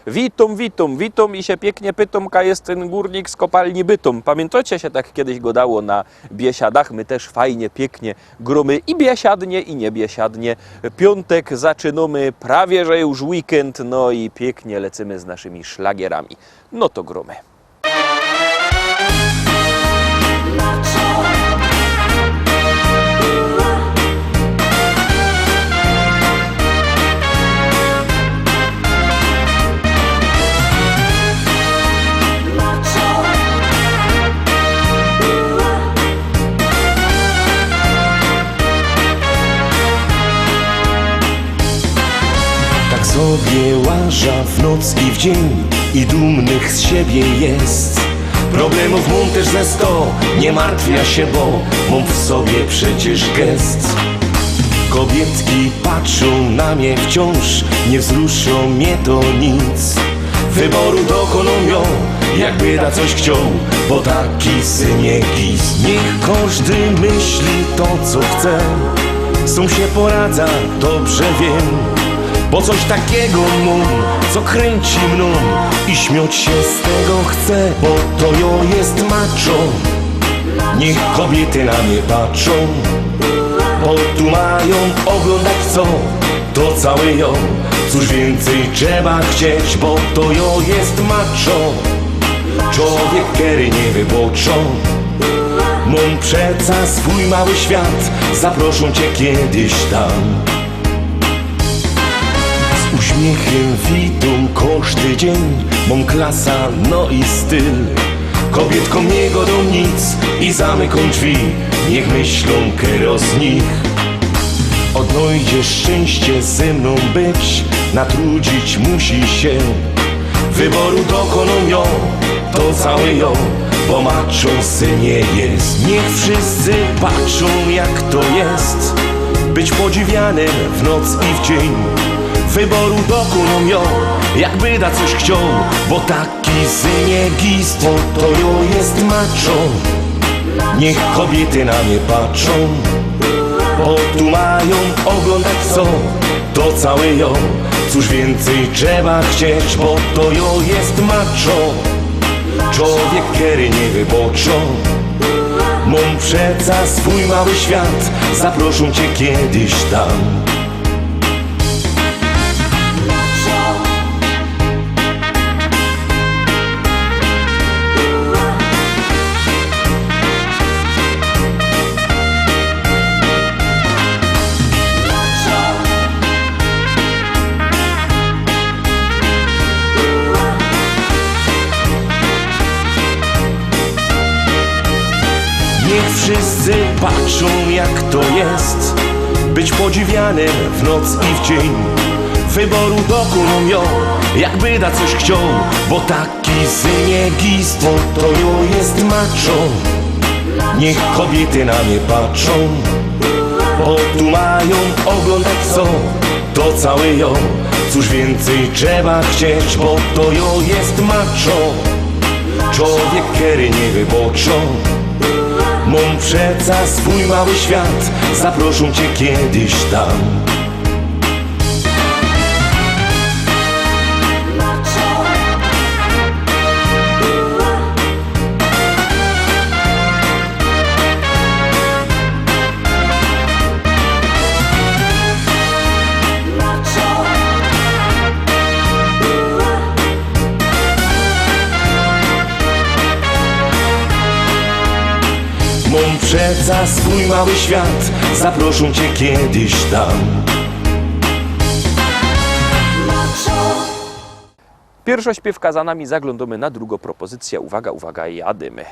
Witam i się pięknie pytam, ka jest ten górnik z kopalni Bytom. Pamiętacie się tak kiedyś godało na biesiadach? My też fajnie, pięknie gromy i biesiadnie i nie biesiadnie. Piątek zaczynamy, prawie że już weekend, no i pięknie lecimy z naszymi szlagierami. No to gromy. Sobie łaża w noc i w dzień i dumnych z siebie jest. Problemów mam też ze 100, nie martwia się, bo mam w sobie przecież gest. Kobietki patrzą na mnie wciąż, nie wzruszą mnie to nic. Wyboru dokonują, jakby da coś chciał, bo taki syn jest. Niech każdy myśli to, co chce, z tą się poradza, dobrze wiem. Bo coś takiego mam, co kręci mną i śmiać się z tego chcę, bo to jo jest macho. Niech kobiety na mnie patrzą, bo tu mają oglądać co, to całe jo. Cóż więcej trzeba chcieć, bo to jo jest macho. Człowiek kery nie wyboczą. Mam przeca swój mały świat, zaproszą cię kiedyś tam. Uśmiechem witam każdy dzień, mam klasa, no i styl. Kobietkom nie godą nic i zamykam drzwi, niech myślą kero z nich. Odnajdziesz szczęście ze mną być, natrudzić musi się. Wyboru dokoną ją, to całe ją, bo macho synie jest. Niech wszyscy patrzą jak to jest, być podziwianym w noc i w dzień. Wyboru dokoną ją, jakby da coś chciał, bo taki syniek ist, bo to jo jest macho. Niech kobiety na mnie patrzą, bo tu mają oglądać co, to całe jo. Cóż więcej trzeba chcieć, bo to jo jest macho. Człowiek kery nie wyboczą. Mam przeca swój mały świat, zaproszą cię kiedyś tam. Niech wszyscy patrzą jak to jest, być podziwianym w noc i w dzień. Wyboru dokoną ją, jakby da coś chciał, bo taki syniek ist, bo to jo jest macho. Niech kobiety na mnie patrzą, bo tu mają oglądać co, to całe jo. Cóż więcej trzeba chcieć, bo to jo jest macho. Człowiek kery nie wyboczą. Mam przeca swój mały świat, zaproszą cię kiedyś tam. Mam przeca swój mały świat, zaproszą cię kiedyś tam. Pierwsza śpiewka za nami, zaglądamy na drugą propozycję. Uwaga, uwaga, jadymy.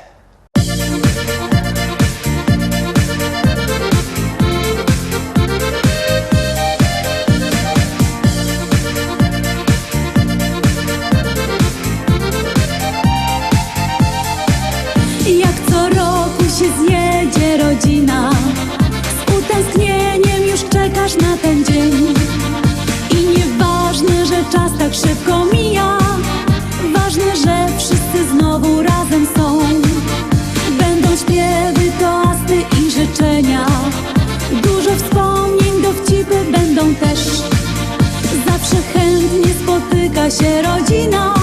Jak co roku się zjedzie rodzina, z utęsknieniem już czekasz na ten dzień. I nieważne, że czas tak szybko mija, ważne, że wszyscy znowu razem są. spotyka się rodzina,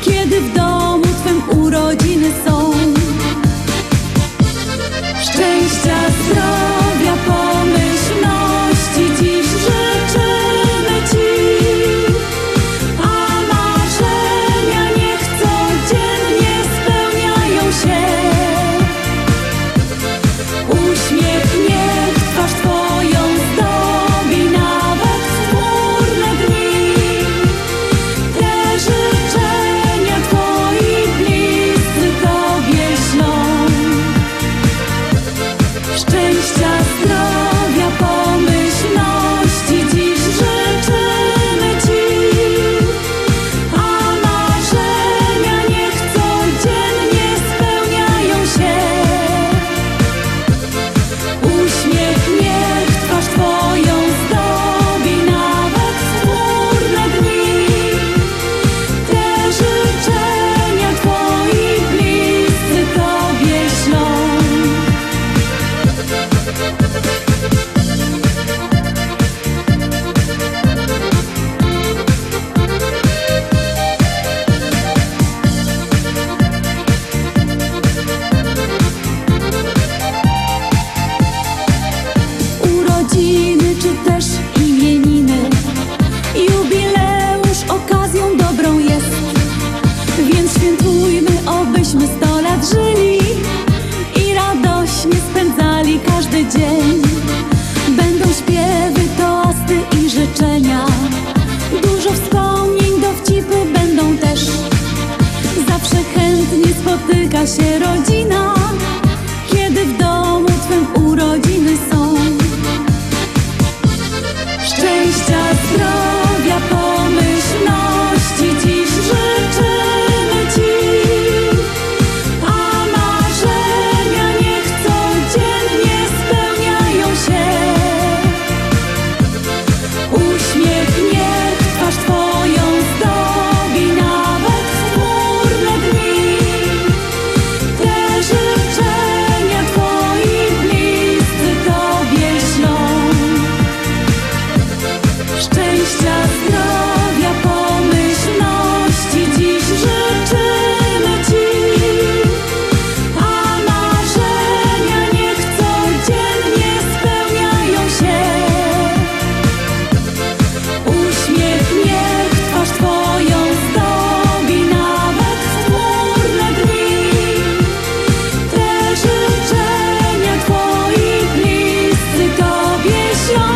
kiedy w domu twym urodziny są. Szczęścia, zdrowia, pomyślności dziś życzymy ci, a marzenia niech codziennie spełniają się. Uśmiech niech twarz twoją zdobi nawet w chmurne dni. Te życzenia twoi bliscy tobie ślą. Szczęścia, zdrowia, pomyślności dziś życzymy ci, a marzenia niech codziennie spełniają się. Uśmiech niech twarz twoją zdobi nawet w chmurne dni. Te życzenia twoi bliscy tobie ślą. Urodziny czy też imieniny, jubileusz okazją dobrą jest, więc świętujmy, obyśmy 100 lat żyli i radośnie spędzali każdy dzień. Będą śpiewy, toasty i życzenia, dużo wspomnień, dowcipy będą też. Zawsze chętnie spotyka się rodzina, kiedy w domu twym urodziny są. Szczęścia, zdrowia, pomyślności dziś życzymy ci, a marzenia niech codziennie spełniają się. Uśmiech niech twarz twoją zdobi nawet w chmurne dni. Te życzenia twoi bliscy tobie ślą. Szczęścia, zdrowia, pomyślności dziś życzymy ci, a marzenia niech codziennie spełniają się. Uśmiech niech twarz twoją zdobi nawet w chmurne dni. Te życzenia twoi bliscy tobie ślą.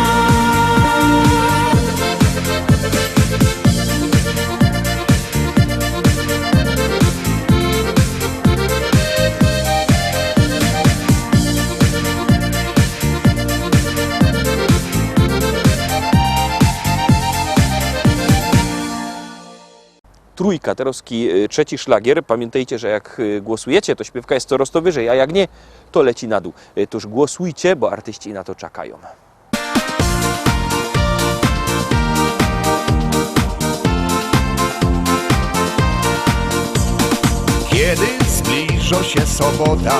Trójka, Terowski, trzeci szlagier. Pamiętajcie, że jak głosujecie, to śpiewka jest coraz to wyżej, a jak nie, to leci na dół. Toż głosujcie, bo artyści na to czekają. Kiedy zbliża się sobota,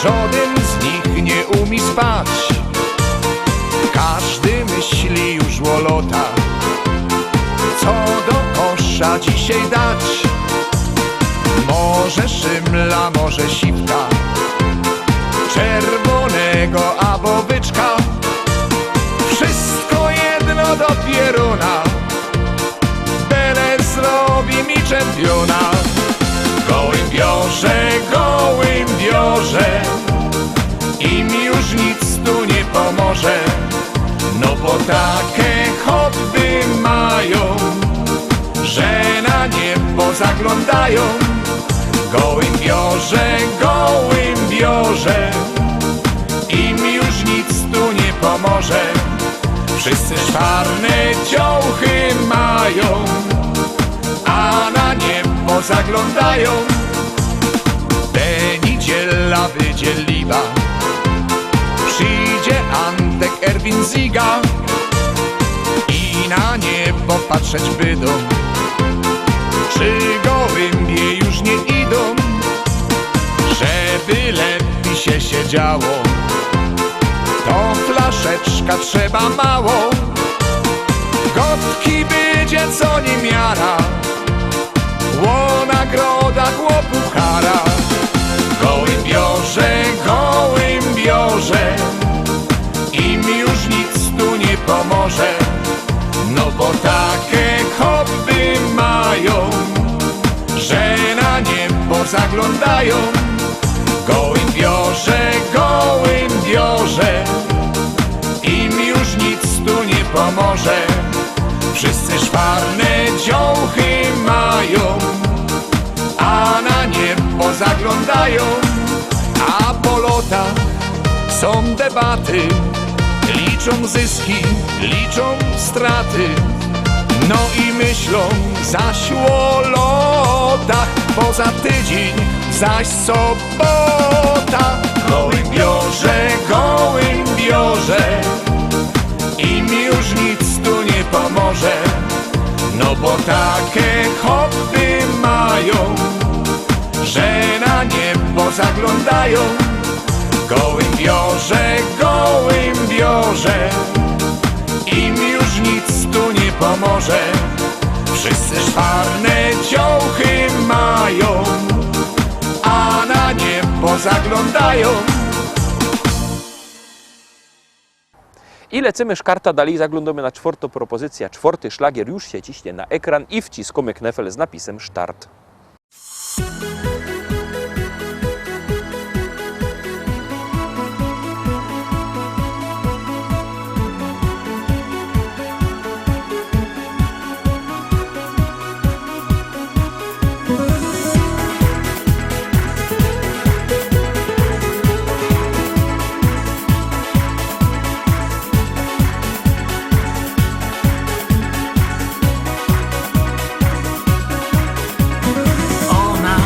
żaden z nich nie umie spać. Każdy myśli już o lota, co do kosza dzisiaj dać. Może szymla, może siwka, czerwonego albo byczka. Wszystko jedno do pieruna, byle zrobi mi czempiona. Gołębiorze, im już nic tu nie pomoże. No bo takie hobby mają, że na niebo zaglądają. Gołębiorze, im już nic tu nie pomoże. Wszyscy czarne dziołchy mają, a na niebo zaglądają. Te niedziela wydzieliwa, przyjdzie Antek Erwin Ziga i na niebo patrzeć będą, czy gołębie już nie idą, żeby lepiej się siedziało. To flaszeczka trzeba mało, gotki będzie co niemiara, ło nagroda, ło puchara. Gołębiorze, im już nic tu nie pomoże, no bo takie hobby mają, że na niebo zaglądają. Gołębiorze, im już nic tu nie pomoże, wszyscy szwarne dziołchy mają, a na niebo zaglądają. A po lotach są debaty, liczą zyski, liczą straty, no i myślą zaś o lotach, bo za tydzień zaś sobota. Gołębiorze, im już nic tu nie pomoże, no bo takie hobby mają, że na niebo zaglądają. Gołębiorze, im już nic tu nie pomoże, wszyscy szwarne dziołchy mają, a na niebo zaglądają. I lecimy szkarta dalej, zaglądamy na czwartą propozycję. Czwarty szlagier już się ciśnie na ekran i wciskamy knefel z napisem start. Ona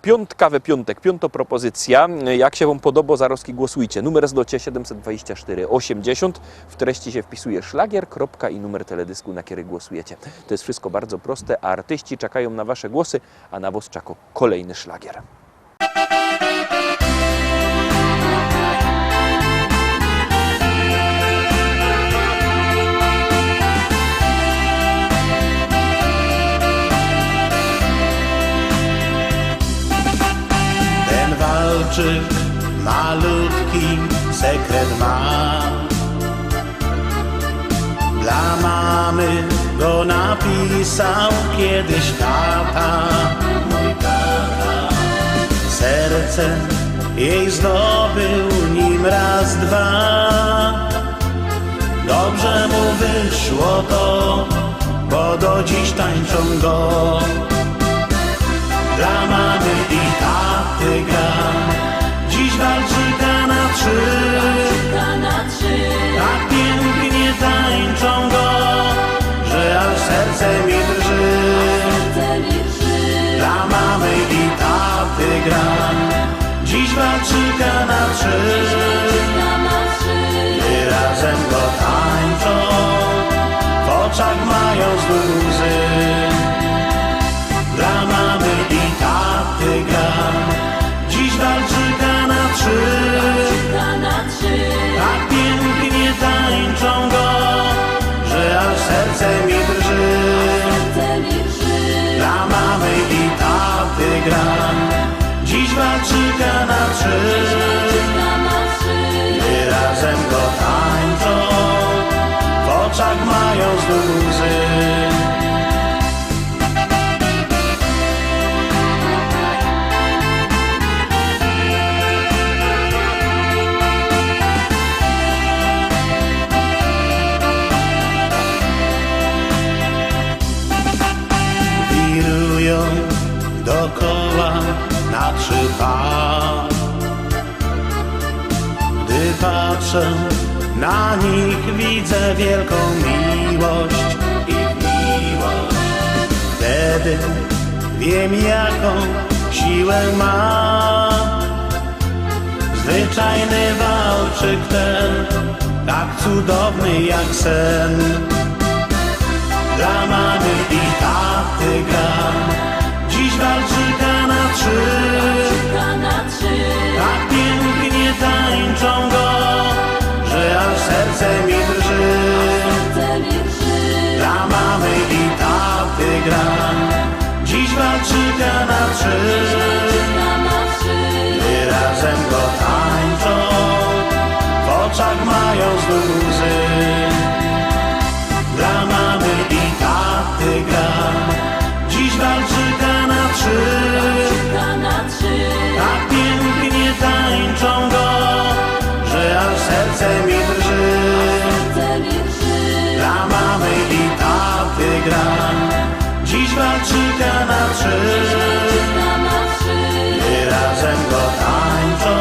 Piątka we piątek, piąta propozycja. Jak się Wam podoba, Zarowski, głosujcie. Numer zlocie 724 80. W treści się wpisuje szlagier, kropka i numer teledysku, na który głosujecie. To jest wszystko bardzo proste, a artyści czekają na Wasze głosy, a na Was czeka kolejny szlagier. Ten walczyk malutki sekret ma. Dla mamy go napisał kiedyś tata, mój tata. Serce jej zdobył nim raz, dwa. Dobrze mu wyszło to, bo do dziś tańczą go. Dla mamy i taty gra, dziś walczyka na trzy. Tak pięknie tańczą go, że aż serce mi drży. Dla mamy i taty gra, dziś walczyka na trzy. Gdy razem go tańczą, w oczach mają znów łzy. Dla mamy i taty gra, dziś walczyka na trzy. Tak pięknie tańczą go, że aż serce mi drży. Dla mamy i taty gra, dziś walczyka na trzy. Gdy razem go tańczą, w oczach mają znów łzy. Wirują dokoła na trzy par. Gdy patrzę na nich, widzę wielką miłość, ich miłość. Wtedy wiem, jaką siłę ma zwyczajny walczyk ten, tak cudowny jak sen. Dla mamy i taty gra, dziś walczyka na trzy. Tak pięknie tańczą go, że aż serce mi drży. Dla mamy i taty gra, dziś walczyka na trzy. Gdy razem go tańczą, w oczach mają znów łzy. Dla mamy i taty gra, dziś walczyka na trzy. Tak pięknie tańczą go, że aż serce mi drży. Dla mamy i taty gra, dziś walczyka na trzy. Gdy razem go tańczą,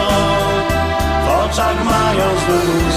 w oczach mają znów